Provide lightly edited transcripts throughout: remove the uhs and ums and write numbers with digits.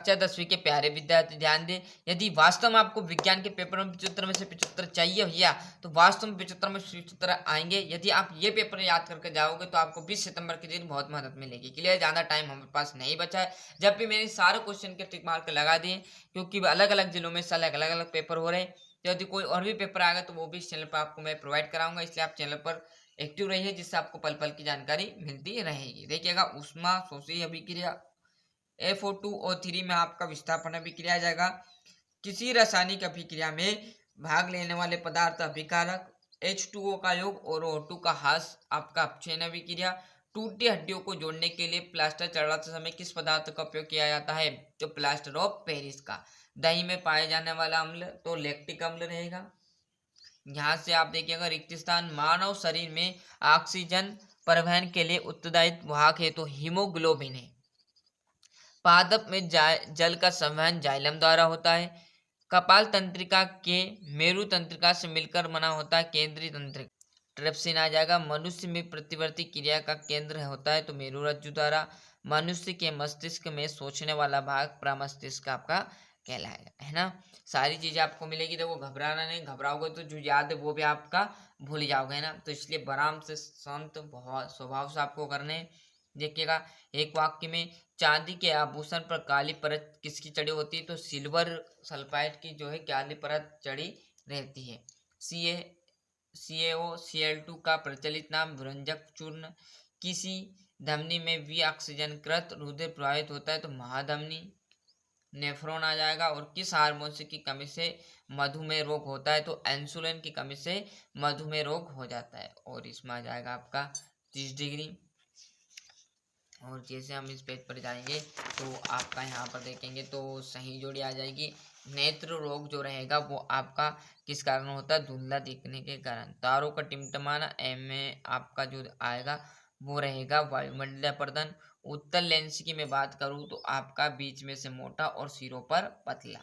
कक्षा 10वीं के प्यारे विद्यार्थी ध्यान दें, यदि वास्तव में आपको विज्ञान के पेपर में 75 में से 75 चाहिए भैया, तो वास्तव में 75 में 75 आएँगे। यदि आप ये पेपर याद करके जाओगे तो आपको 20 सितंबर के दिन बहुत मदद मिलेगी। क्लियर? ज़्यादा टाइम हमारे पास नहीं बचा है। जब भी मैंने सारे क्वेश्चन के टिक मार्क लगा दिए, क्योंकि अलग-अलग जिलों में साल अलग-अलग पेपर हो रहे हैं। यदि कोई और भी पेपर आएगा तो वो भी इस चैनल पर आपको मैं प्रोवाइड कराऊँगा, इसलिए आप चैनल पर एक्टिव रहिए, जिससे आपको पल-पल की जानकारी मिलती रहेगी। देखिएगा, ऊष्मा शोषी अभिक्रिया F O2O3 में आपका विस्थापन अभिक्रिया आ जाएगा। किसी रासायनिक अभिक्रिया में भाग लेने वाले पदार्थ अभिकारक, H2O का योग और O2 का ह्रास आपका अपक्षय अभिक्रिया। टूटी हड्डियों को जोड़ने के लिए प्लास्टर चढ़ाते समय किस पदार्थ का उपयोग किया जाता है? तो प्लास्टर ऑफ पेरिस का। दही में पाए जाने वाला अम्ल तो लैक्टिक अम्ल रहेगा। यहाँ से आप देखिएगा, रिक्त स्थान, मानव शरीर में ऑक्सीजन परिवहन के लिए उत्तरदायी वाहक है तो हीमोग्लोबिन है। पादप में जल का संवहन जाइलम द्वारा होता है। कपाल तंत्रिका के मेरु तंत्रिका से मिलकर बना होता है केंद्रीय तंत्रिका। ट्रिप्सिन आ जाएगा। मनुष्य में प्रतिवर्ती क्रिया का केंद्र होता है तो मेरु रज्जु द्वारा। मनुष्य के मस्तिष्क में सोचने वाला भाग प्रमस्तिष्क आपका कहलाएगा, है ना। सारी चीजें आपको मिलेगी। देखो, घबराना नहीं, घबराओगे तो जो याद है वो भी आपका भूल जाओगे, है ना। तो इसलिए आराम से शांत स्वभाव से आपको करने हैं। देखिएगा, एक वाक्य में चांदी के आभूषण पर काली परत किसकी चढ़ी होती है? तो सिल्वर सल्फाइड की जो है काली परत चढ़ी रहती है। CaO Cl2 का प्रचलित नाम विरंजक चूर्ण। किसी धमनी में विऑक्सीजनकृत रुधिर प्रवाहित होता है तो महाधमनी। नेफ्रॉन आ जाएगा। और किस हार्मोन की कमी से मधुमेह रोग होता है? तो इंसुलिन की कमी से मधुमेह रोग हो जाता है। और इसमें आ जाएगा आपका 30 डिग्री। और जैसे हम इस पेज पर जाएंगे तो आपका यहाँ पर देखेंगे तो सही जोड़ी आ जाएगी। नेत्र रोग जो रहेगा वो आपका किस कारण होता है? धुंधला दिखने के कारण। तारों का टिमटमाना में आपका जो आएगा वो रहेगा वायुमंडलीय अपर्दन। उत्तल लेंस की मैं बात करूँ तो आपका बीच में से मोटा और सिरों पर पतला।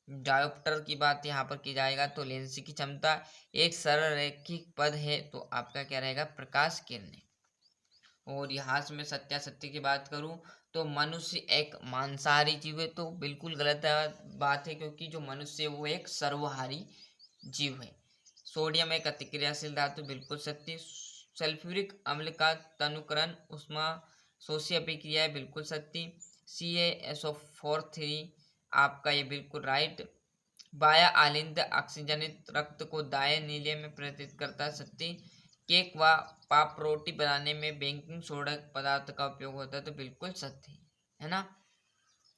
डायोप्टर की बात यहाँ पर की जाएगा तो लेंस की क्षमता एक सरल रैखिक पद है तो आपका क्या रहेगा? प्रकाश किरणें। और यहाँ से मैं सत्यासत्य की बात करूँ तो मनुष्य एक मांसाहारी जीव है तो बिल्कुल गलत बात है, क्योंकि जो मनुष्य है वो एक सर्वहारी जीव है। सोडियम एक अतिक्रियाशील धातु, बिल्कुल सत्य। सल्फ्यूरिक अम्ल का तनुकरण उष्मा शोषी अभिक्रिया है, बिल्कुल सत्य। CaSO4 आपका ये बिल्कुल राइट। बाया आलिंद ऑक्सीजनित रक्त को दाएं नीले में प्रेरित करता है, सत्य। केक व पाप रोटी बनाने में बेकिंग सोडा पदार्थ का उपयोग होता है तो बिल्कुल सत्य है ना।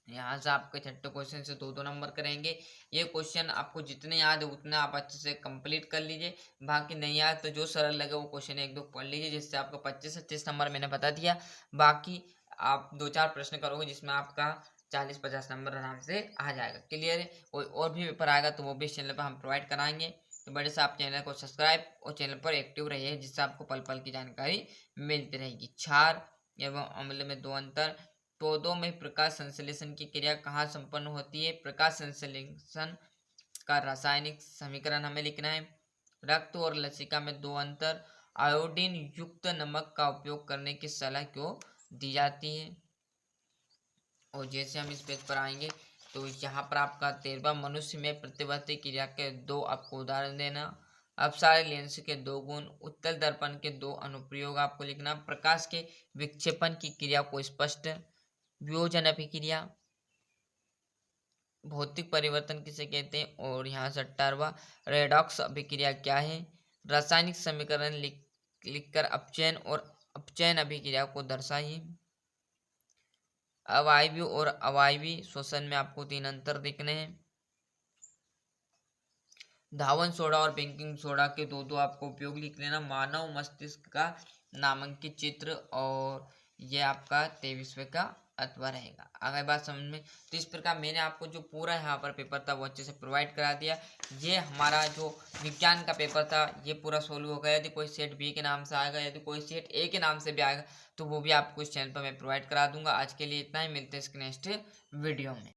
यहाँ से आपके छठे क्वेश्चन से 2-2 नंबर करेंगे। ये क्वेश्चन आपको जितने याद है उतना आप अच्छे से कंप्लीट कर लीजिए। बाकी नहीं याद तो जो सरल लगे वो क्वेश्चन 1-2 पढ़ लीजिए, जिससे आपको 25-25 नंबर मैंने बता दिया। बाकी आप 2-4 प्रश्न करोगे जिसमें आपका 40-50 नंबर आराम से आ जाएगा। क्लियर है? कोई और भी पेपर आएगा तो वो भी इस चैनल पर हम प्रोवाइड कराएंगे। तो बड़े से आप चैनल को सब्सक्राइब और चैनल पर एक्टिव रहिए, जिससे आपको पल पल की जानकारी मिलती रहेगी। क्षार एवं अम्ल में 2 अंतर। पौधों में प्रकाश संश्लेषण की क्रिया कहाँ संपन्न होती है? प्रकाश संश्लेषण का रासायनिक समीकरण हमें लिखना है। रक्त और लसिका में 2 अंतर। आयोडीन युक्त नमक का उपयोग करने की सलाह क्यों दी जाती है? और जैसे हम इस पेज पर आएंगे तो यहाँ पर आपका 13वां, मनुष्य में प्रतिवर्ती क्रिया के 2 आपको उदाहरण देना। अपसारी लेंस के 2 गुण। उत्तल दर्पण के 2 अनुप्रयोग आपको लिखना। प्रकाश के विक्षेपण की क्रिया को स्पष्ट। वियोजन अभिक्रिया। भौतिक परिवर्तन किसे कहते हैं? और यहाँ से 18वां, रेडॉक्स अभिक्रिया क्या है? रासायनिक समीकरण लिखकर अपचयन और अपचयन अभिक्रिया को दर्शाइए। अवायवीय और अवायवीय श्वसन में आपको 3 अंतर दिखने हैं। धावन सोडा और बेकिंग सोडा के 2-2 आपको उपयोग लिख लेना। मानव मस्तिष्क का नामांकित चित्र, और ये आपका 23वें का अथवा रहेगा। अगर बात समझ में, तो इस प्रकार मैंने आपको जो पूरा यहाँ पर पेपर था वो अच्छे से प्रोवाइड करा दिया। ये हमारा जो विज्ञान का पेपर था ये पूरा सोल्व हो गया। यदि कोई सेट बी के नाम से आएगा, यदि कोई सेट ए के नाम से भी आएगा तो वो भी आपको इस चैनल पर मैं प्रोवाइड करा दूंगा। आज के लिए इतना ही, मिलते हैं इसके नेक्स्ट वीडियो में।